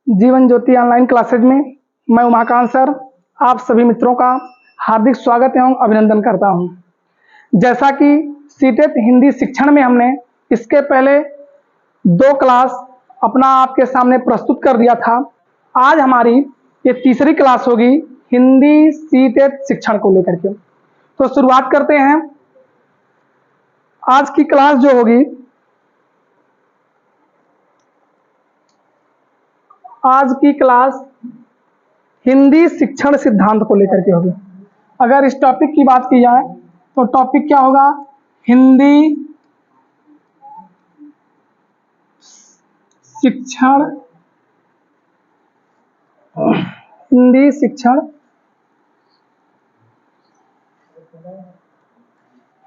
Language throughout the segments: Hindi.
जीवन ज्योति ऑनलाइन क्लासेज में मैं उमाकांत सर आप सभी मित्रों का हार्दिक स्वागत एवं अभिनंदन करता हूं। जैसा कि सीटेट हिंदी शिक्षण में हमने इसके पहले 2 क्लास अपना आपके सामने प्रस्तुत कर दिया था। आज हमारी ये तीसरी क्लास होगी हिंदी सीटेट शिक्षण को लेकर के। तो शुरुआत करते हैं। आज की क्लास जो होगी, आज की क्लास हिंदी शिक्षण सिद्धांत को लेकर के होगी। अगर इस टॉपिक की बात की जाए तो टॉपिक क्या होगा? हिंदी शिक्षण, हिंदी शिक्षण,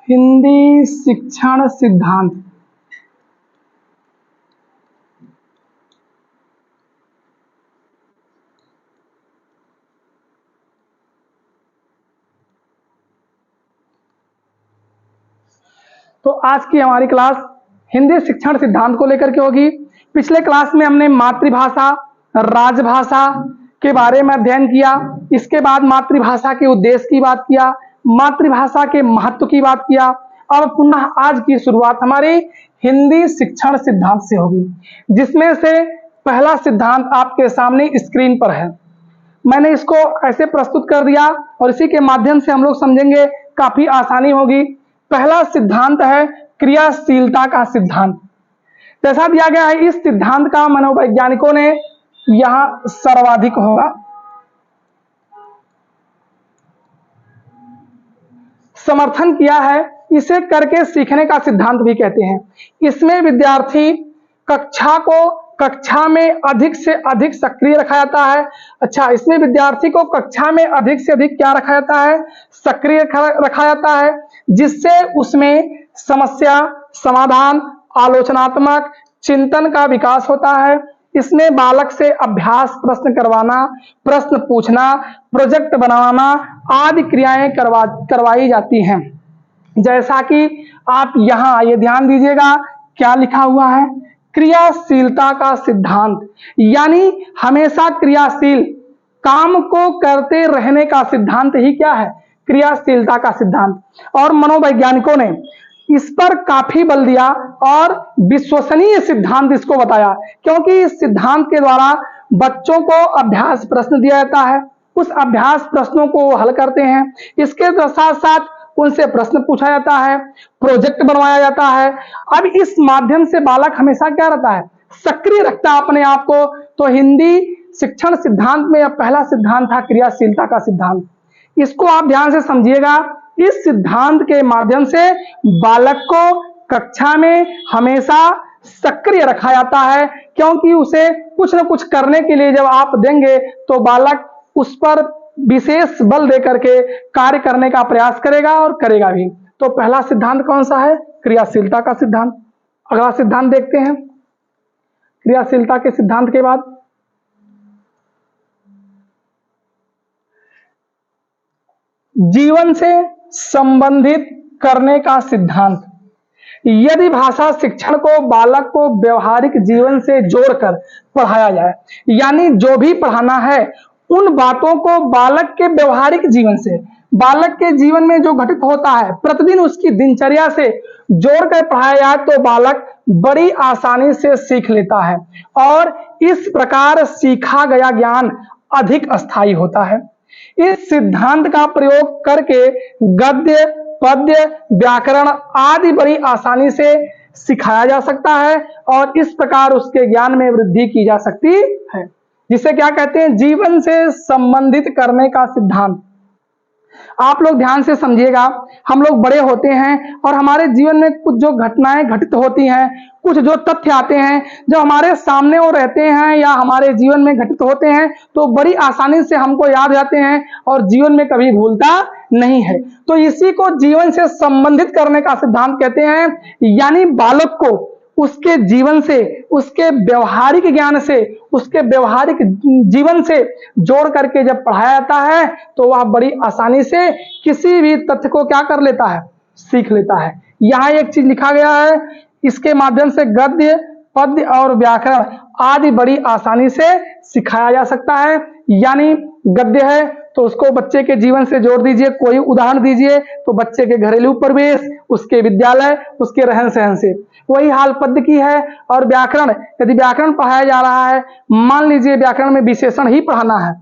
हिंदी शिक्षण सिद्धांत। तो आज की हमारी क्लास हिंदी शिक्षण सिद्धांत को लेकर के होगी। पिछले क्लास में हमने मातृभाषा, राजभाषा के बारे में अध्ययन किया। इसके बाद मातृभाषा के उद्देश्य की बात किया, मातृभाषा के महत्व की बात किया। अब पुनः आज की शुरुआत हमारी हिंदी शिक्षण सिद्धांत से होगी, जिसमें से पहला सिद्धांत आपके सामने स्क्रीन पर है। मैंने इसको ऐसे प्रस्तुत कर दिया और इसी के माध्यम से हम लोग समझेंगे, काफी आसानी होगी। पहला सिद्धांत है क्रियाशीलता का सिद्धांत। जैसा दिया गया है, इस सिद्धांत का मनोवैज्ञानिकों ने यहां सर्वाधिक होगा समर्थन किया है। इसे करके सीखने का सिद्धांत भी कहते हैं। इसमें विद्यार्थी कक्षा में अधिक से अधिक सक्रिय रखा जाता है। अच्छा, इसमें विद्यार्थी को कक्षा में अधिक से अधिक क्या रखा जाता है? सक्रिय रखा जाता है, जिससे उसमें समस्या समाधान, आलोचनात्मक चिंतन का विकास होता है। इसमें बालक से अभ्यास प्रश्न करवाना, प्रश्न पूछना, प्रोजेक्ट बनाना आदि क्रियाएं करवाई जाती हैं। जैसा कि आप यहाँ ये ध्यान दीजिएगा, क्या लिखा हुआ है? क्रियाशीलता का सिद्धांत, यानी हमेशा क्रियाशील काम को करते रहने का सिद्धांत ही क्या है? क्रियाशीलता का सिद्धांत। और मनोवैज्ञानिकों ने इस पर काफी बल दिया और विश्वसनीय सिद्धांत इसको बताया, क्योंकि इस सिद्धांत के द्वारा बच्चों को अभ्यास प्रश्न दिया जाता है, उस अभ्यास प्रश्नों को हल करते हैं। इसके साथ साथ उनसे प्रश्न पूछा जाता है, प्रोजेक्ट बनवाया जाता है। अब इस माध्यम से बालक हमेशा क्या रहता है? सक्रिय रखता है अपने आप को। तो हिंदी शिक्षण सिद्धांत में पहला सिद्धांत था क्रियाशीलता का सिद्धांत। इसको आप ध्यान से समझिएगा। इस सिद्धांत के माध्यम से बालक को कक्षा में हमेशा सक्रिय रखा जाता है, क्योंकि उसे कुछ न कुछ करने के लिए जब आप देंगे तो बालक उस पर विशेष बल देकर के कार्य करने का प्रयास करेगा और करेगा भी। तो पहला सिद्धांत कौन सा है? क्रियाशीलता का सिद्धांत। अगला सिद्धांत देखते हैं। क्रियाशीलता के सिद्धांत के बाद जीवन से संबंधित करने का सिद्धांत। यदि भाषा शिक्षण को बालक को व्यवहारिक जीवन से जोड़कर पढ़ाया जाए, यानी जो भी पढ़ाना है उन बातों को बालक के व्यवहारिक जीवन से, बालक के जीवन में जो घटित होता है प्रतिदिन उसकी दिनचर्या से जोड़कर पढ़ाया जाए तो बालक बड़ी आसानी से सीख लेता है और इस प्रकार सीखा गया ज्ञान अधिक अस्थायी होता है। इस सिद्धांत का प्रयोग करके गद्य, पद्य, व्याकरण आदि बड़ी आसानी से सिखाया जा सकता है और इस प्रकार उसके ज्ञान में वृद्धि की जा सकती है, जिसे क्या कहते हैं? जीवन से संबंधित करने का सिद्धांत। आप लोग ध्यान से समझिएगा। हम लोग बड़े होते हैं और हमारे जीवन में कुछ जो घटनाएं घटित होती हैं, कुछ जो तथ्य आते हैं जो हमारे सामने वो रहते हैं या हमारे जीवन में घटित होते हैं, तो बड़ी आसानी से हमको याद जाते हैं और जीवन में कभी भूलता नहीं है। तो इसी को जीवन से संबंधित करने का सिद्धांत कहते हैं, यानी बालक को उसके जीवन से, उसके व्यवहारिक ज्ञान से, उसके व्यवहारिक जीवन से जोड़ करके जब पढ़ाया जाता है तो वह बड़ी आसानी से किसी भी तथ्य को क्या कर लेता है? सीख लेता है। यहाँ एक चीज लिखा गया है, इसके माध्यम से गद्य, पद्य और व्याकरण आदि बड़ी आसानी से सिखाया जा सकता है। यानी गद्य है तो उसको बच्चे के जीवन से जोड़ दीजिए, कोई उदाहरण दीजिए तो बच्चे के घरेलू परिवेश, उसके विद्यालय, उसके रहन सहन से। वही हाल पद्य की है। और व्याकरण, यदि व्याकरण पढ़ाया जा रहा है, मान लीजिए व्याकरण में विशेषण ही पढ़ाना है,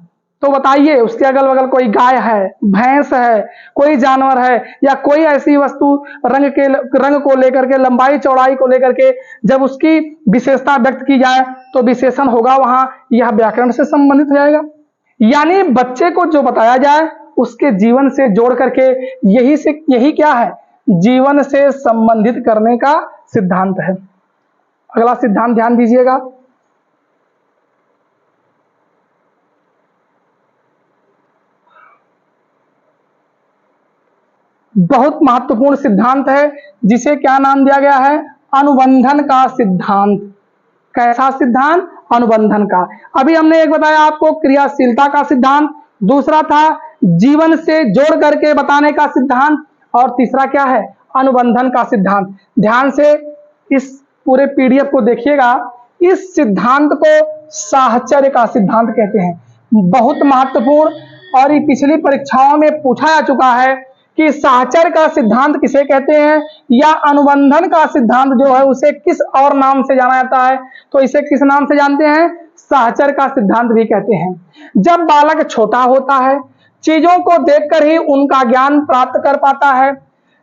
तो बताइए उसके अगल बगल कोई गाय है, भैंस है, कोई जानवर है, या कोई ऐसी वस्तु रंग को लेकर के, लंबाई चौड़ाई को लेकर के जब उसकी विशेषता व्यक्त की जाए तो विशेषण होगा वहां, यह व्याकरण से संबंधित हो जाएगा। यानी बच्चे को जो बताया जाए उसके जीवन से जोड़ करके, यही क्या है, जीवन से संबंधित करने का सिद्धांत है। अगला सिद्धांत ध्यान दीजिएगा, बहुत महत्वपूर्ण सिद्धांत है जिसे क्या नाम दिया गया है, अनुबंधन का सिद्धांत। कैसा सिद्धांत, अनुबंधन का। अभी हमने एक बताया आपको क्रियाशीलता का सिद्धांत, दूसरा था जीवन से जोड़ करके बताने का सिद्धांत, और तीसरा क्या है, अनुबंधन का सिद्धांत। ध्यान से इस पूरे पीडीएफ को देखिएगा। इस सिद्धांत को साहचर्य का सिद्धांत कहते हैं, बहुत महत्वपूर्ण, और ये पिछली परीक्षाओं में पूछा जा चुका है कि साहचर्य का सिद्धांत किसे कहते हैं, या अनुबंधन का सिद्धांत जो है उसे किस और नाम से जाना जाता है। तो इसे किस नाम से जानते हैं, साहचर्य का सिद्धांत भी कहते हैं। जब बालक छोटा होता है, चीजों को देखकर ही उनका ज्ञान प्राप्त कर पाता है।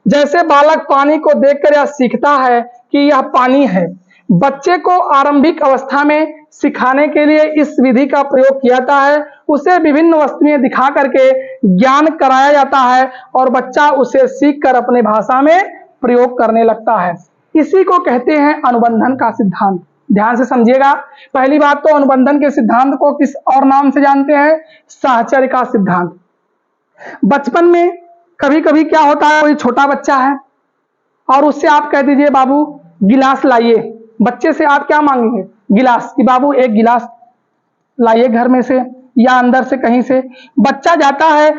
जैसे बालक पानी को देखकर यह सीखता है कि यह पानी है। बच्चे को आरंभिक अवस्था में सिखाने के लिए इस विधि का प्रयोग किया जाता है। उसे विभिन्न वस्तुएं दिखा करके ज्ञान कराया जाता है और बच्चा उसे सीखकर अपने भाषा में प्रयोग करने लगता है। इसी को कहते हैं अनुबंधन का सिद्धांत। ध्यान से समझिएगा। पहली बात तो अनुबंधन के सिद्धांत को किस और नाम से जानते हैं, साहचर्य का सिद्धांत। बचपन में कभी कभी क्या होता है, कोई छोटा बच्चा है और उससे आप कह दीजिए बाबू गिलास लाइए। बच्चे से आप क्या मांगेंगे, गिलास, कि बाबू एक गिलास लाइए घर में से या अंदर से कहीं से। बच्चा जाता है,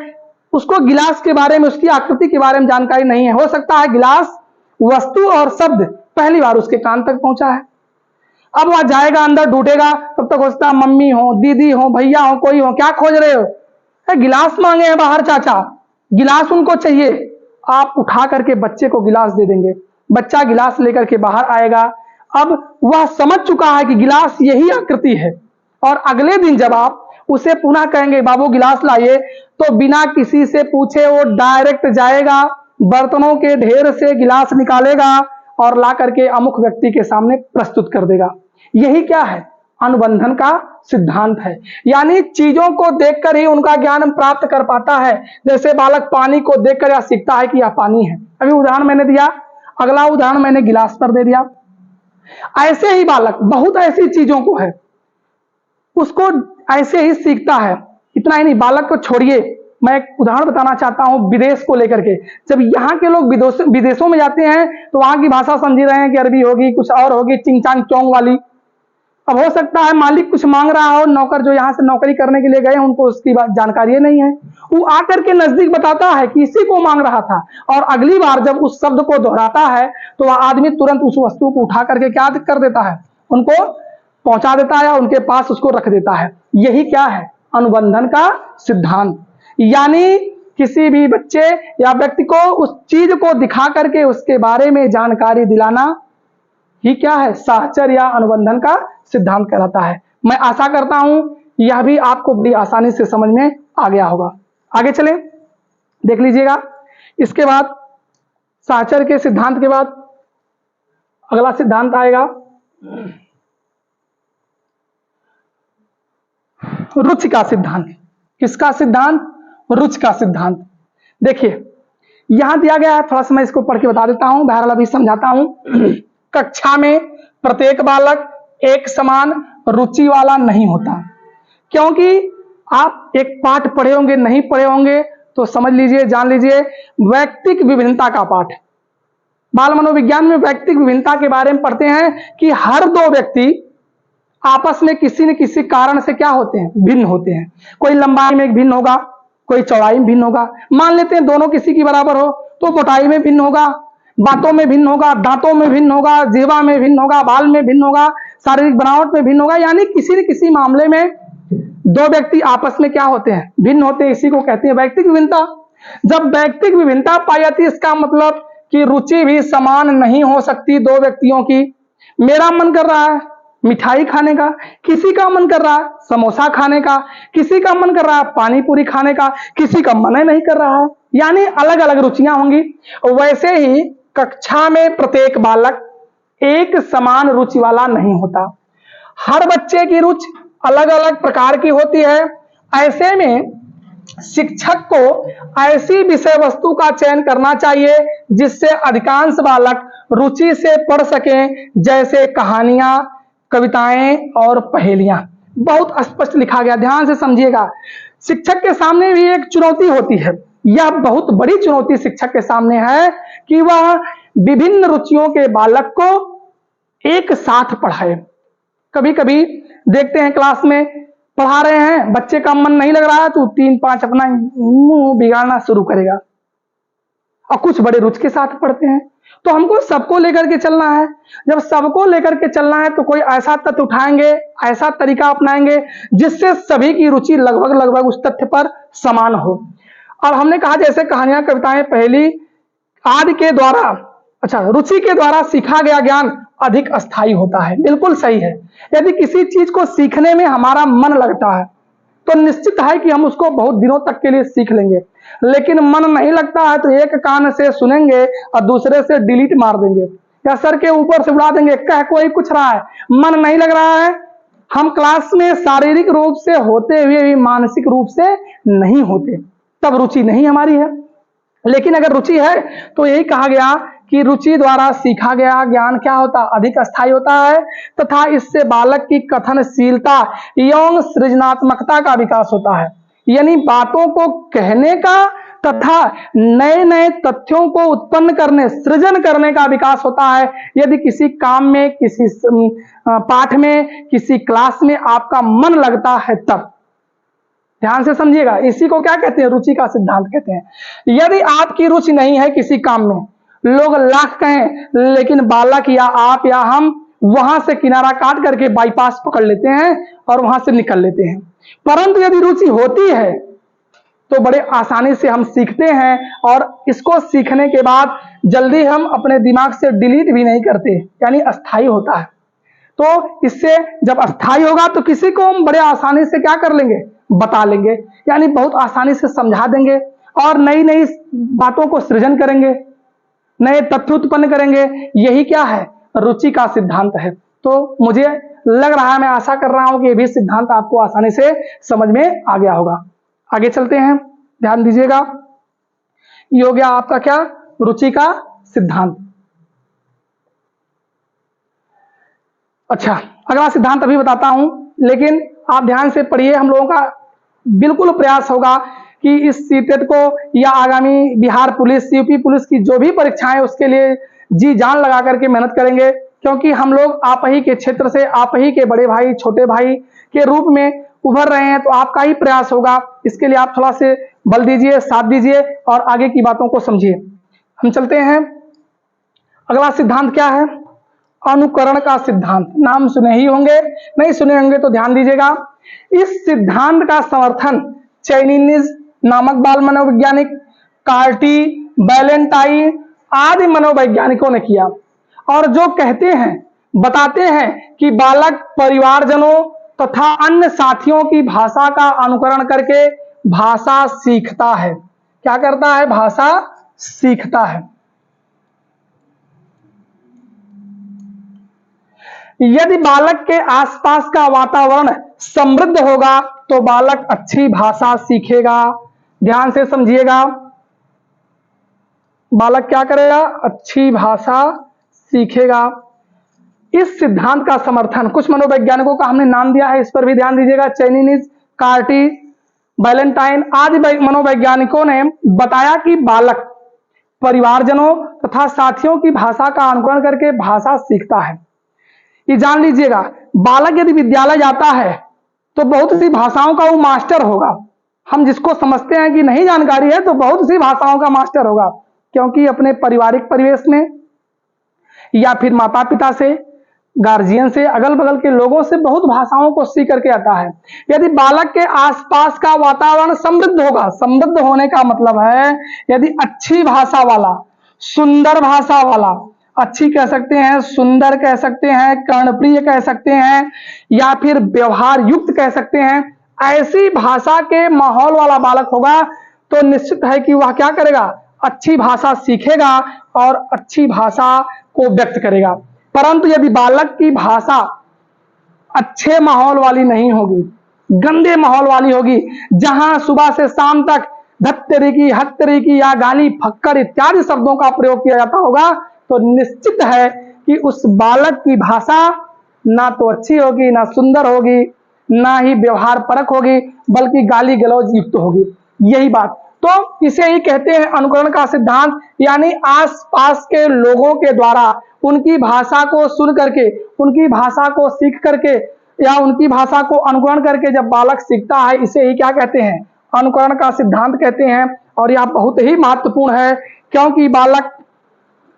उसको गिलास के बारे में, उसकी आकृति के बारे में जानकारी नहीं है। हो सकता है गिलास वस्तु और शब्द पहली बार उसके कान तक पहुंचा है। अब वह जाएगा अंदर, ढूंढेगा, तब तक हो सकता है मम्मी हो, दीदी हो, भैया हो, कोई हो, क्या खोज रहे हो, गिलास मांगे हैं बाहर चाचा, गिलास उनको चाहिए। आप उठा करके बच्चे को गिलास दे देंगे, बच्चा गिलास लेकर के बाहर आएगा। अब वह समझ चुका है कि गिलास यही आकृति है, और अगले दिन जब आप उसे पुनः कहेंगे बाबू गिलास लाइए, तो बिना किसी से पूछे वो डायरेक्ट जाएगा, बर्तनों के ढेर से गिलास निकालेगा और ला करके अमुक व्यक्ति के सामने प्रस्तुत कर देगा। यही क्या है, अनुबंधन का सिद्धांत है। यानी चीजों को देखकर ही उनका ज्ञान प्राप्त कर पाता है। जैसे बालक पानी को देखकर यह सीखता है कि यह पानी है। अभी उदाहरण मैंने दिया, अगला उदाहरण मैंने गिलास पर दे दिया। ऐसे ही बालक बहुत ऐसी चीजों को है, उसको ऐसे ही सीखता है। इतना ही नहीं, बालक को छोड़िए, मैं एक उदाहरण बताना चाहता हूं विदेश को लेकर के। जब यहाँ के लोग विदेशों में जाते हैं तो वहां की भाषा समझ रहे हैं कि अरबी होगी, कुछ और होगी, चिंग चांग चोंग वाली। अब हो सकता है मालिक कुछ मांग रहा हो, नौकर जो यहाँ से नौकरी करने के लिए गए उनको उसकी जानकारी नहीं है, वो आकर के नजदीक बताता है कि इसी को मांग रहा था, और अगली बार जब उस शब्द को दोहराता है तो वह आदमी तुरंत उस वस्तु को उठा करके क्या कर देता है, उनको पहुंचा देता है, उनके पास उसको रख देता है। यही क्या है, अनुबंधन का सिद्धांत। यानी किसी भी बच्चे या व्यक्ति को उस चीज को दिखा करके उसके बारे में जानकारी दिलाना ही क्या है, साहचर्य या अनुबंधन का सिद्धांत कहलाता है। मैं आशा करता हूं यह भी आपको बड़ी आसानी से समझ में आ गया होगा। आगे चले, देख लीजिएगा। इसके बाद साहचर्य के सिद्धांत के बाद अगला सिद्धांत आएगा रुचि का सिद्धांत। किसका सिद्धांत, रुचि का सिद्धांत। देखिए यहां दिया गया है, थोड़ा सा मैं इसको पढ़ के बता देता हूं, बहरहाल अभी समझाता हूं। कक्षा में प्रत्येक बालक एक समान रुचि वाला नहीं होता, क्योंकि आप एक पाठ पढ़े होंगे, नहीं पढ़े होंगे तो समझ लीजिए, जान लीजिए, वैयक्तिक विभिन्नता का पाठ। बाल मनोविज्ञान में वैयक्तिक विभिन्नता के बारे में पढ़ते हैं कि हर दो व्यक्ति आपस में किसी न किसी कारण से क्या होते हैं, भिन्न होते हैं। कोई लंबाई में भिन्न होगा, कोई चौड़ाई में भिन्न होगा। मान लेते हैं दोनों किसी की बराबर हो तो मोटाई में भिन्न होगा, बातों में भिन्न होगा, दांतों में भिन्न होगा, जिह्वा में भिन्न होगा, बाल में भिन्न होगा, शारीरिक बनावट में भिन्न होगा, यानी किसी न किसी मामले में दो व्यक्ति आपस में क्या होते हैं, भिन्न होते हैं। इसी को कहते हैं व्यक्तिक विभिन्नता। जब व्यक्तिक विभिन्नता पाई जाती है, इसका मतलब कि रुचि भी समान नहीं हो सकती दो व्यक्तियों की। मेरा मन कर रहा है मिठाई खाने का, किसी का मन कर रहा है समोसा खाने का, किसी का मन कर रहा है पानी पूरी खाने का, किसी का मन ही नहीं कर रहा है, यानी अलग अलग रुचियां होंगी। वैसे ही कक्षा में प्रत्येक बालक एक समान रुचि वाला नहीं होता, हर बच्चे की रुचि अलग अलग प्रकार की होती है। ऐसे में शिक्षक को ऐसी विषय वस्तु का चयन करना चाहिए जिससे अधिकांश बालक रुचि से पढ़ सकें, जैसे कहानियां, कविताएं और पहेलियां। बहुत स्पष्ट लिखा गया, ध्यान से समझिएगा। शिक्षक के सामने भी एक चुनौती होती है, यह बहुत बड़ी चुनौती शिक्षक के सामने है कि वह विभिन्न रुचियों के बालक को एक साथ पढ़ाए। कभी कभी देखते हैं क्लास में पढ़ा रहे हैं, बच्चे का मन नहीं लग रहा है तो 3-5 अपना मुंह बिगाड़ना शुरू करेगा, और कुछ बड़े रुचि के साथ पढ़ते हैं। तो हमको सबको लेकर के चलना है। जब सबको लेकर के चलना है तो कोई ऐसा तथ्य उठाएंगे, ऐसा तरीका अपनाएंगे जिससे सभी की रुचि लगभग उस तथ्य पर समान हो। और हमने कहा जैसे कहानियां, कविताएं, पहेली आदि के द्वारा, रुचि के द्वारा सीखा गया ज्ञान अधिक अस्थायी होता है। बिल्कुल सही है। यदि किसी चीज को सीखने में हमारा मन लगता है तो निश्चित है कि हम उसको बहुत दिनों तक के लिए सीख लेंगे, लेकिन मन नहीं लगता है तो एक कान से सुनेंगे और दूसरे से डिलीट मार देंगे या सर के ऊपर से उड़ा देंगे, कह कोई कुछ रहा है, मन नहीं लग रहा है। हम क्लास में शारीरिक रूप से होते हुए भी मानसिक रूप से नहीं होते, तब रुचि नहीं हमारी है। लेकिन अगर रुचि है तो यही कहा गया कि रुचि द्वारा सीखा गया ज्ञान क्या होता, अधिक अस्थायी होता है, तथा इससे बालक की कथनशीलता एवं सृजनात्मकता का विकास होता है, यानी बातों को कहने का तथा नए नए तथ्यों को उत्पन्न करने, सृजन करने का विकास होता है। यदि किसी काम में, किसी पाठ में, किसी क्लास में आपका मन लगता है तब। ध्यान से समझिएगा, इसी को क्या कहते हैं, रुचि का सिद्धांत कहते हैं। यदि आपकी रुचि नहीं है किसी काम में, लोग लाख कहें, लेकिन बालक या आप या हम वहां से किनारा काट करके बाईपास पकड़ लेते हैं और वहां से निकल लेते हैं। परंतु यदि रुचि होती है तो बड़े आसानी से हम सीखते हैं, और इसको सीखने के बाद जल्दी हम अपने दिमाग से डिलीट भी नहीं करते, यानी अस्थायी होता है। तो इससे जब अस्थायी होगा तो किसी को हम बड़े आसानी से क्या कर लेंगे, बता लेंगे, यानी बहुत आसानी से समझा देंगे और नई नई बातों को सृजन करेंगे, नए तथ्य उत्पन्न करेंगे। यही क्या है, रुचि का सिद्धांत है। तो मुझे लग रहा है, मैं आशा कर रहा हूं कि ये भी सिद्धांत आपको आसानी से समझ में आ गया होगा। आगे चलते हैं, ध्यान दीजिएगा। ये हो गया आपका क्या, रुचि का सिद्धांत। अच्छा, अगला सिद्धांत अभी बताता हूं, लेकिन आप ध्यान से पढ़िए। हम लोगों का बिल्कुल प्रयास होगा कि इस सीटेट को या आगामी बिहार पुलिस, यूपी पुलिस की जो भी परीक्षाएं, उसके लिए जी जान लगा करके मेहनत करेंगे, क्योंकि हम लोग आप ही के क्षेत्र से, आप ही के बड़े भाई, छोटे भाई के रूप में उभर रहे हैं। तो आपका ही प्रयास होगा, इसके लिए आप थोड़ा से बल दीजिए, साथ दीजिए और आगे की बातों को समझिए। हम चलते हैं, अगला सिद्धांत क्या है, अनुकरण का सिद्धांत। नाम सुने ही होंगे, नहीं सुने होंगे तो ध्यान दीजिएगा। इस सिद्धांत का समर्थन चैनीज नामक बाल मनोवैज्ञानिक, कार्टी, बैलेंटाइन आदि मनोवैज्ञानिकों ने किया, और जो कहते हैं, बताते हैं कि बालक परिवारजनों तथा अन्य साथियों की भाषा का अनुकरण करके भाषा सीखता है। क्या करता है, भाषा सीखता है। यदि बालक के आसपास का वातावरण समृद्ध होगा तो बालक अच्छी भाषा सीखेगा। ध्यान से समझिएगा, बालक क्या करेगा, अच्छी भाषा सीखेगा। इस सिद्धांत का समर्थन कुछ मनोवैज्ञानिकों का हमने नाम दिया है, इस पर भी ध्यान दीजिएगा। चैनीज, कार्टी, बैलेंटाइन आदि मनोवैज्ञानिकों ने बताया कि बालक परिवारजनों तथा साथियों की भाषा का अनुकरण करके भाषा सीखता है। ये जान लीजिएगा, बालक यदि विद्यालय जाता है तो बहुत सी भाषाओं का वो मास्टर होगा। हम जिसको समझते हैं कि नहीं जानकारी है, तो बहुत सी भाषाओं का मास्टर होगा, क्योंकि अपने पारिवारिक परिवेश में या फिर माता पिता से गार्जियन से, अगल बगल के लोगों से बहुत भाषाओं को सीख करके आता है। यदि बालक के आसपास का वातावरण समृद्ध होगा, समृद्ध होने का मतलब है यदि अच्छी भाषा वाला, सुंदर भाषा वाला, अच्छी कह सकते हैं, सुंदर कह सकते हैं, कर्णप्रिय कह सकते हैं, या फिर व्यवहार युक्त कह सकते हैं, ऐसी भाषा के माहौल वाला बालक होगा तो निश्चित है कि वह क्या करेगा, अच्छी भाषा सीखेगा और अच्छी भाषा को व्यक्त करेगा। परंतु यदि बालक की भाषा अच्छे माहौल वाली नहीं होगी, गंदे माहौल वाली होगी, जहां सुबह से शाम तक धत्तेरी की, हत्तेरी की या गाली फक्कर इत्यादि शब्दों का प्रयोग किया जाता होगा, तो निश्चित है कि उस बालक की भाषा ना तो अच्छी होगी, ना सुंदर होगी, ना ही व्यवहार परक होगी, बल्कि गाली गलौज युक्त होगी। यही बात, तो इसे ही कहते हैं अनुकरण का सिद्धांत, यानी आसपास के लोगों के द्वारा उनकी भाषा को सुन करके, उनकी भाषा को सीख करके या उनकी भाषा को अनुकरण करके जब बालक सीखता है, इसे ही क्या कहते हैं, अनुकरण का सिद्धांत कहते हैं। और यह बहुत ही महत्वपूर्ण है, क्योंकि बालक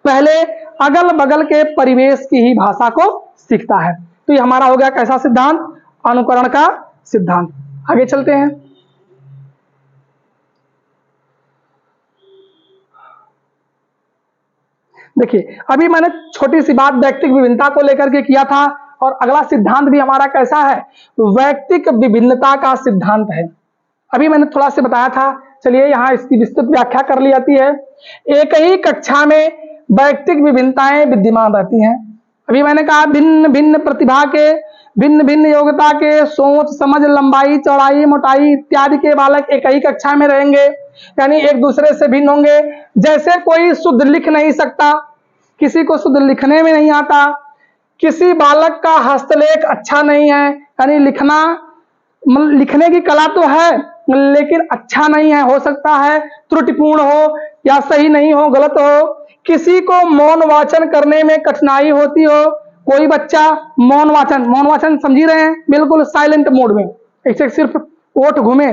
पहले अगल बगल के परिवेश की ही भाषा को सीखता है। तो ये हमारा हो गया कैसा सिद्धांत, अनुकरण का सिद्धांत। आगे चलते हैं। देखिए, अभी मैंने छोटी सी बात वैयक्तिक विभिन्नता को लेकर के किया था, और अगला सिद्धांत भी हमारा कैसा है, वैयक्तिक विभिन्नता का सिद्धांत है। अभी मैंने थोड़ा सा बताया था, चलिए यहां इसकी विस्तृत व्याख्या कर ली जाती है। एक ही कक्षा में वैयक्तिक विभिन्नताएं विद्यमान रहती हैं। अभी मैंने कहा भिन्न भिन्न प्रतिभा के, भिन्न भिन्न योग्यता के, सोच समझ, लंबाई चौड़ाई मोटाई इत्यादि के बालक एक ही कक्षा में रहेंगे, यानी एक दूसरे से भिन्न होंगे। जैसे कोई शुद्ध लिख नहीं सकता, किसी को शुद्ध लिखने में नहीं आता, किसी बालक का हस्तलेख अच्छा नहीं है, यानी लिखने की कला तो है लेकिन अच्छा नहीं है, हो सकता है त्रुटिपूर्ण हो या सही नहीं हो, गलत हो। किसी को मौन वाचन करने में कठिनाई होती हो, कोई बच्चा मौन वाचन समझ ही रहे हैं, बिल्कुल साइलेंट मोड में, ऐसे सिर्फ ओठ घूमे,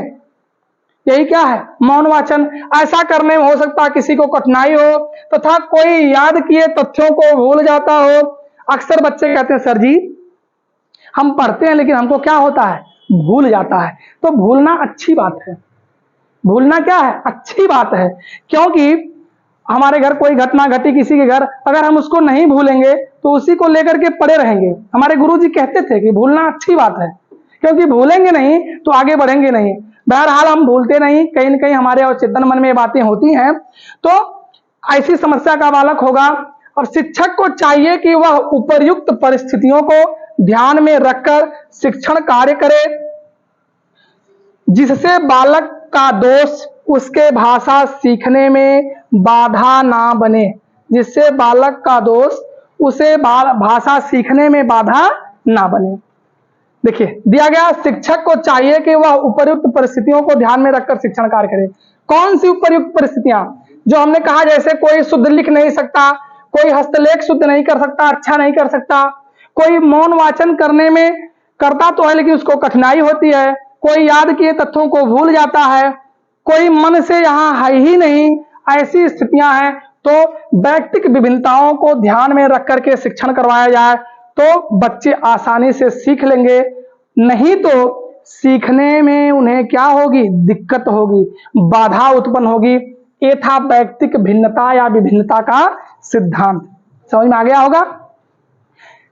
यही क्या है, मौन वाचन। ऐसा करने में हो सकता है किसी को कठिनाई हो, तथा कोई याद किए तथ्यों को भूल जाता हो। अक्सर बच्चे कहते हैं सर जी हम पढ़ते हैं लेकिन हमको क्या होता है, भूल जाता है। तो भूलना अच्छी बात है, भूलना क्या है, अच्छी बात है, क्योंकि हमारे घर कोई घटना घटी किसी के घर, अगर हम उसको नहीं भूलेंगे तो उसी को लेकर के पड़े रहेंगे। हमारे गुरुजी कहते थे कि भूलना अच्छी बात है, क्योंकि भूलेंगे नहीं तो आगे बढ़ेंगे नहीं। बहरहाल हम भूलते नहीं, कहीं न कहीं हमारे अवचेतन मन में बातें होती हैं। तो ऐसी समस्या का बालक होगा, और शिक्षक को चाहिए कि वह उपर्युक्त परिस्थितियों को ध्यान में रखकर शिक्षण कार्य करे, जिससे बालक का दोष उसके भाषा सीखने में बाधा ना बने, जिससे बालक का दोष उसे भाषा सीखने में बाधा ना बने। देखिए दिया गया, शिक्षक को चाहिए कि वह उपर्युक्त परिस्थितियों को ध्यान में रखकर शिक्षण कार्य करे। कौन सी उपर्युक्त परिस्थितियां, जो हमने कहा, जैसे कोई शुद्ध लिख नहीं सकता, कोई हस्तलेख शुद्ध नहीं कर सकता, अच्छा नहीं कर सकता, कोई मौन वाचन करने में करता तो है लेकिन उसको कठिनाई होती है, कोई याद किए तथ्यों को भूल जाता है, कोई मन से यहां है ही नहीं, ऐसी स्थितियां हैं। तो वैयक्तिक विभिन्नताओं को ध्यान में रख करके शिक्षण करवाया जाए तो बच्चे आसानी से सीख लेंगे, नहीं तो सीखने में उन्हें क्या होगी, दिक्कत होगी, बाधा उत्पन्न होगी। ये था वैयक्तिक भिन्नता या विभिन्नता का सिद्धांत। समझ में आ गया होगा।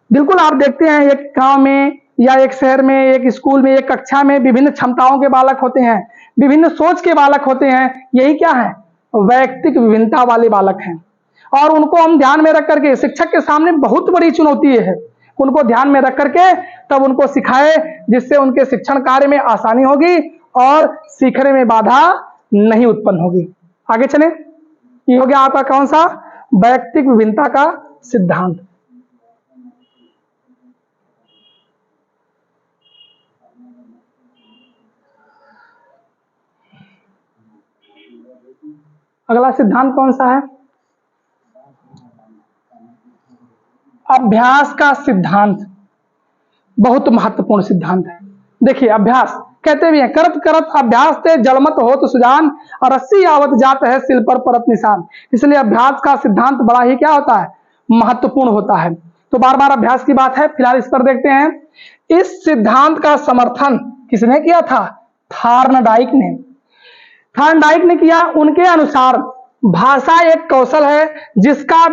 बिल्कुल आप देखते हैं एक गांव में या एक शहर में, एक स्कूल में, एक कक्षा में विभिन्न क्षमताओं के बालक होते हैं, विभिन्न सोच के बालक होते हैं। यही क्या है, वैयक्तिक विभिन्नता वाले बालक हैं। और उनको हम ध्यान में रख करके, शिक्षक के सामने बहुत बड़ी चुनौती है, उनको ध्यान में रख करके तब उनको सिखाए, जिससे उनके शिक्षण कार्य में आसानी होगी और सीखने में बाधा नहीं उत्पन्न होगी। आगे चले, ये हो गया आपका कौन सा, वैयक्तिक विभिन्नता का सिद्धांत। अगला सिद्धांत कौन सा है, अभ्यास का सिद्धांत। बहुत महत्वपूर्ण सिद्धांत है। देखिए अभ्यास, कहते भी हैं करत करत अभ्यास से जलमत होत सुजान, और रस्सी आवत जात है सिल पर परत निशान। इसलिए अभ्यास का सिद्धांत बड़ा ही क्या होता है, महत्वपूर्ण होता है। तो बार बार अभ्यास की बात है, फिलहाल इस पर देखते हैं। इस सिद्धांत का समर्थन किसने किया था? थॉर्नडाइक ने। थॉर्नडाइक ने किया। उनके अनुसार भाषा एक कौशल है जिसका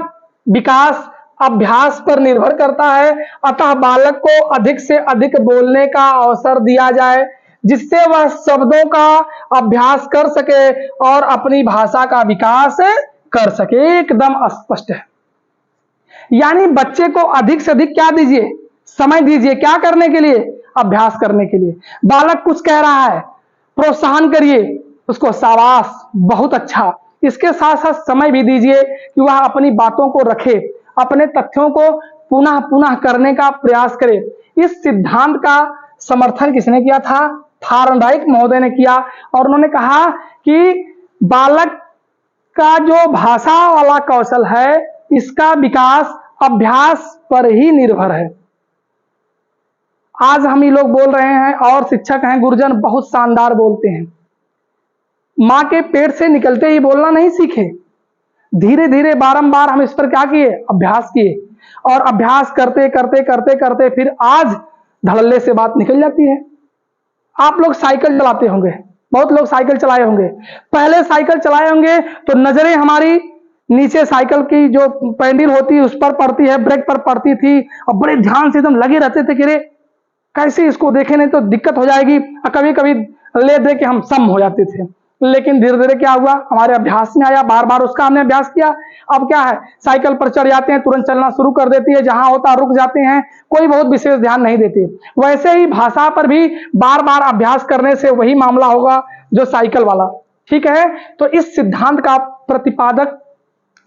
विकास अभ्यास पर निर्भर करता है, अतः बालक को अधिक से अधिक बोलने का अवसर दिया जाए जिससे वह शब्दों का अभ्यास कर सके और अपनी भाषा का विकास कर सके। एकदम स्पष्ट है। यानी बच्चे को अधिक से अधिक क्या दीजिए? समय दीजिए। क्या करने के लिए? अभ्यास करने के लिए। बालक कुछ कह रहा है, प्रोत्साहन करिए उसको, शाबाश, बहुत अच्छा। इसके साथ साथ समय भी दीजिए कि वह अपनी बातों को रखे, अपने तथ्यों को पुनः पुनः करने का प्रयास करे। इस सिद्धांत का समर्थन किसने किया था? थॉर्नडाइक महोदय ने किया। और उन्होंने कहा कि बालक का जो भाषा वाला कौशल है इसका विकास अभ्यास पर ही निर्भर है। आज हम ही लोग बोल रहे हैं और शिक्षक हैं गुरुजन बहुत शानदार बोलते हैं। मां के पेट से निकलते ही बोलना नहीं सीखे, धीरे धीरे बारंबार हम इस पर क्या किए? अभ्यास किए। और अभ्यास करते करते करते करते फिर आज धड़ल्ले से बात निकल जाती है। आप लोग साइकिल चलाते होंगे, बहुत लोग साइकिल चलाए होंगे। पहले साइकिल चलाए होंगे तो नजरें हमारी नीचे साइकिल की जो पैडल होती है उस पर पड़ती है, ब्रेक पर पड़ती थी और बड़े ध्यान से एकदम लगे रहते थे कि रे कैसे इसको देखे, नहीं तो दिक्कत हो जाएगी। और कभी कभी ले दे के हम सम हो जाते थे। लेकिन धीरे धीरे क्या हुआ? हमारे अभ्यास में आया, बार बार उसका हमने अभ्यास किया। अब क्या है? साइकिल पर चढ़ जाते हैं, तुरंत चलना शुरू कर देती है, जहां होता रुक जाते हैं, कोई बहुत विशेष ध्यान नहीं देते। वैसे ही भाषा पर भी बार बार अभ्यास करने से वही मामला होगा जो साइकिल वाला। ठीक है। तो इस सिद्धांत का प्रतिपादक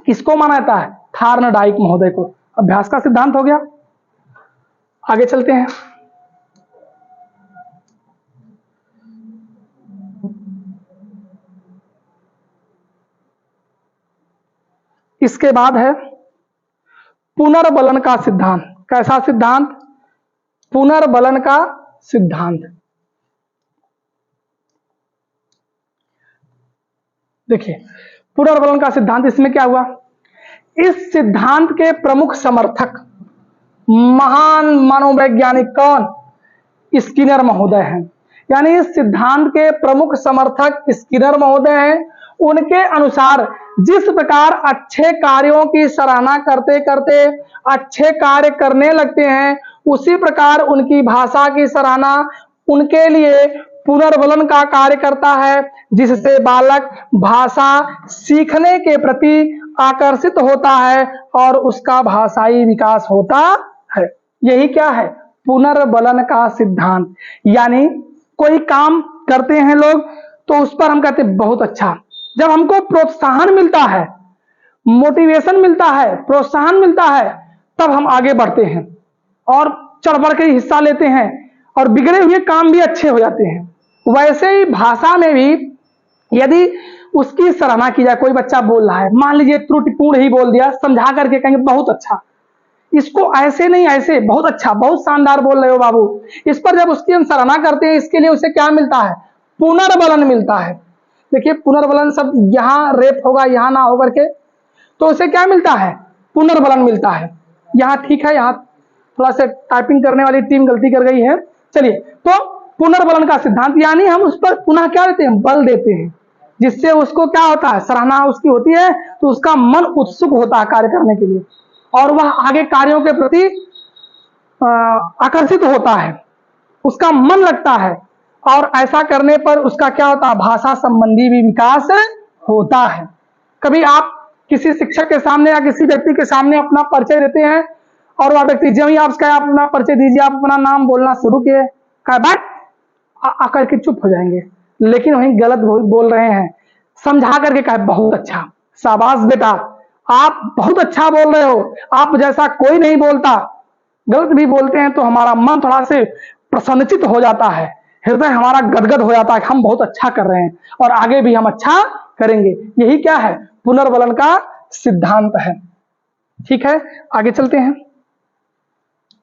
किसको माना जाता है? थॉर्नडाइक महोदय को। अभ्यास का सिद्धांत हो गया। आगे चलते हैं। इसके बाद है पुनर्बलन का सिद्धांत। कैसा सिद्धांत? पुनर्बलन का सिद्धांत। देखिए पुनर्बलन का सिद्धांत, इसमें क्या हुआ? इस सिद्धांत के प्रमुख समर्थक महान मनोवैज्ञानिक कौन? स्किनर महोदय हैं। यानी इस सिद्धांत के प्रमुख समर्थक स्किनर महोदय हैं। उनके अनुसार जिस प्रकार अच्छे कार्यों की सराहना करते करते अच्छे कार्य करने लगते हैं, उसी प्रकार उनकी भाषा की सराहना उनके लिए पुनर्बलन का कार्य करता है, जिससे बालक भाषा सीखने के प्रति आकर्षित होता है और उसका भाषाई विकास होता है। यही क्या है? पुनर्बलन का सिद्धांत। यानी कोई काम करते हैं लोग तो उस पर हम कहते हैं बहुत अच्छा। जब हमको प्रोत्साहन मिलता है, मोटिवेशन मिलता है, प्रोत्साहन मिलता है, तब हम आगे बढ़ते हैं और चढ़ बढ़ के हिस्सा लेते हैं और बिगड़े हुए काम भी अच्छे हो जाते हैं। वैसे ही भाषा में भी यदि उसकी सराहना की जाए, कोई बच्चा बोल रहा है, मान लीजिए त्रुटिपूर्ण ही बोल दिया, समझा करके कहेंगे बहुत अच्छा, इसको ऐसे नहीं ऐसे, बहुत अच्छा, बहुत शानदार बोल रहे हो बाबू। इस पर जब उसकी हम सराहना करते हैं, इसके लिए उसे क्या मिलता है? पुनर्बलन मिलता है। देखिए पुनर्बलन शब्द यहाँ रेप होगा, यहाँ ना होकर के, तो उसे क्या मिलता है? पुनर्बलन मिलता है। यहाँ ठीक है, यहाँ थोड़ा सा टाइपिंग करने वाली टीम गलती कर गई है। चलिए, तो पुनर्बलन का सिद्धांत, यानी हम उस पर पुनः क्या देते हैं? बल देते हैं, जिससे उसको क्या होता है? सराहना उसकी होती है तो उसका मन उत्सुक होता है कार्य करने के लिए और वह आगे कार्यों के प्रति आकर्षित होता है, उसका मन लगता है और ऐसा करने पर उसका क्या होता है? भाषा संबंधी भी विकास होता है। कभी आप किसी शिक्षक के सामने या किसी व्यक्ति के सामने अपना परिचय देते हैं और वह व्यक्ति जब ही आप अपना परिचय दीजिए, आप अपना नाम बोलना शुरू किए, कहा बैठ, आकर के चुप हो जाएंगे। लेकिन वहीं गलत बोल रहे हैं, समझा करके कहे बहुत अच्छा, शाबाश बेटा, आप बहुत अच्छा बोल रहे हो, आप जैसा कोई नहीं बोलता। गलत भी बोलते हैं तो हमारा मन थोड़ा से प्रसन्नचित हो जाता है, हृदय हमारा गदगद हो जाता है, हम बहुत अच्छा कर रहे हैं और आगे भी हम अच्छा करेंगे। यही क्या है? पुनर्बलन का सिद्धांत है। ठीक है, आगे चलते हैं।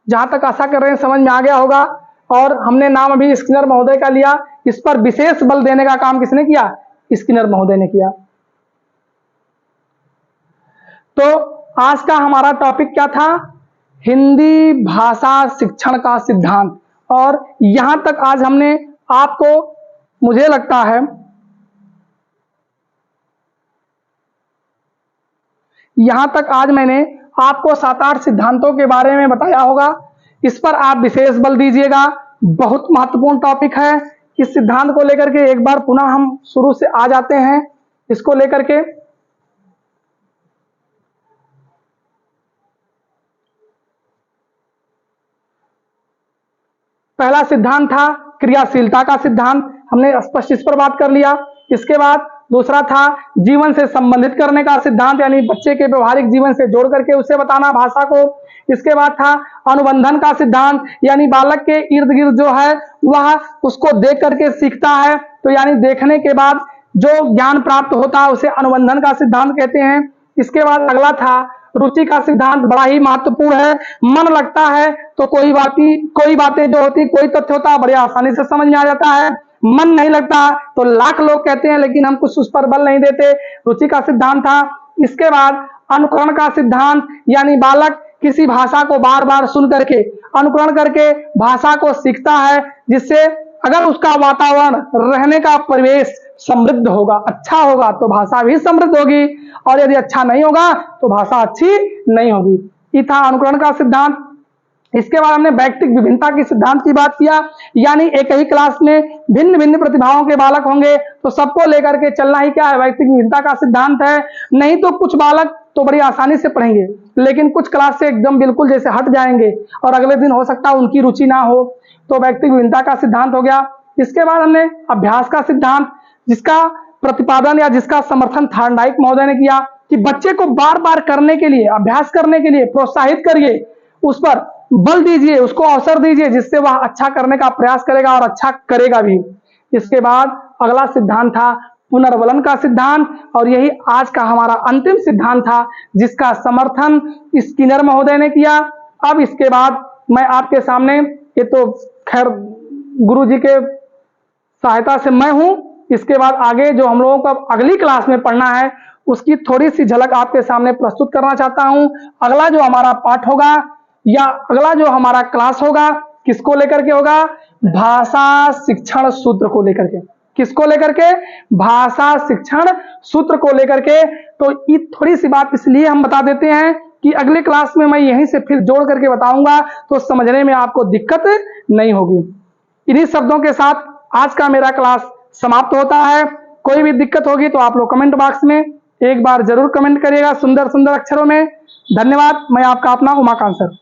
जहां तक आशा कर रहे हैं समझ में आ गया होगा। और हमने नाम अभी स्किनर महोदय का लिया, इस पर विशेष बल देने का काम किसने किया? स्किनर महोदय ने किया। तो आज का हमारा टॉपिक क्या था? हिंदी भाषा शिक्षण का सिद्धांत। और यहां तक आज हमने आपको, मुझे लगता है यहां तक आज मैंने आपको 7-8 सिद्धांतों के बारे में बताया होगा। इस पर आप विशेष बल दीजिएगा, बहुत महत्वपूर्ण टॉपिक है। इस सिद्धांत को लेकर के एक बार पुनः हम शुरू से आ जाते हैं इसको लेकर के। पहला सिद्धांत था क्रियाशीलता का सिद्धांत, हमने स्पष्ट इस पर बात कर लिया। इसके बाद दूसरा था जीवन से संबंधित करने का सिद्धांत, यानी बच्चे के व्यवहारिक जीवन से जोड़ करके उसे बताना भाषा को। इसके बाद था अनुबंधन का सिद्धांत, यानी बालक के इर्द गिर्द जो है वह उसको देख करके सीखता है, तो यानी देखने के बाद जो ज्ञान प्राप्त होता है उसे अनुबंधन का सिद्धांत कहते हैं। इसके बाद अगला था रुचि का सिद्धांत, बड़ा ही महत्वपूर्ण है। मन लगता है तो कोई बातें जो होती, कोई तथ्य होता है बड़ी आसानी से समझ में आ जाता है। मन नहीं लगता तो लाख लोग कहते हैं लेकिन हम कुछ उस पर बल नहीं देते, रुचि का सिद्धांत था। इसके बाद अनुकरण का सिद्धांत, यानी बालक किसी भाषा को बार बार सुन करके अनुकरण करके भाषा को सीखता है, जिससे अगर उसका वातावरण, रहने का परिवेश समृद्ध होगा, अच्छा होगा तो भाषा भी समृद्ध होगी, और यदि अच्छा नहीं होगा तो भाषा अच्छी नहीं होगी। ये था अनुकरण का सिद्धांत। इसके बाद हमने व्यक्तिगत विभिन्नता की सिद्धांत की बात किया, यानी एक ही क्लास में भिन्न भिन्न प्रतिभाओं के बालक होंगे तो सबको लेकर के चलना ही क्या है, व्यक्तिगत विभिन्नता का सिद्धांत है। नहीं तो कुछ बालक तो बड़ी आसानी से पढ़ेंगे लेकिन कुछ क्लास से एकदम बिल्कुल जैसे हट जाएंगे और अगले दिन हो सकता है उनकी रुचि ना हो, तो व्यक्तिगत विभिन्नता का सिद्धांत हो गया। इसके बाद हमने अभ्यास का सिद्धांत, जिसका प्रतिपादन या जिसका समर्थन थॉर्नडाइक महोदय ने किया कि बच्चे को बार बार करने के लिए, अभ्यास करने के लिए प्रोत्साहित करिए, उस पर बल दीजिए, उसको अवसर दीजिए, जिससे वह अच्छा करने का प्रयास करेगा और अच्छा करेगा भी। इसके बाद अगला सिद्धांत था पुनर्वलन का सिद्धांत, और यही आज का हमारा अंतिम सिद्धांत था जिसका समर्थन स्किनर महोदय ने किया। अब इसके बाद मैं आपके सामने, ये तो खैर गुरुजी के सहायता से मैं हूं, इसके बाद आगे जो हम लोगों को अगली क्लास में पढ़ना है उसकी थोड़ी सी झलक आपके सामने प्रस्तुत करना चाहता हूं। अगला जो हमारा पाठ होगा या अगला जो हमारा क्लास होगा किसको लेकर के होगा, भाषा शिक्षण सूत्र को लेकर के। किसको लेकर के, भाषा शिक्षण सूत्र को लेकर के। तो ये थोड़ी सी बात इसलिए हम बता देते हैं कि अगले क्लास में मैं यहीं से फिर जोड़ करके बताऊंगा तो समझने में आपको दिक्कत नहीं होगी। इन्हीं शब्दों के साथ आज का मेरा क्लास समाप्त होता है। कोई भी दिक्कत होगी तो आप लोग कमेंट बॉक्स में एक बार जरूर कमेंट करिएगा सुंदर सुंदर अक्षरों में। धन्यवाद। मैं आपका अपना उमाकांत सर।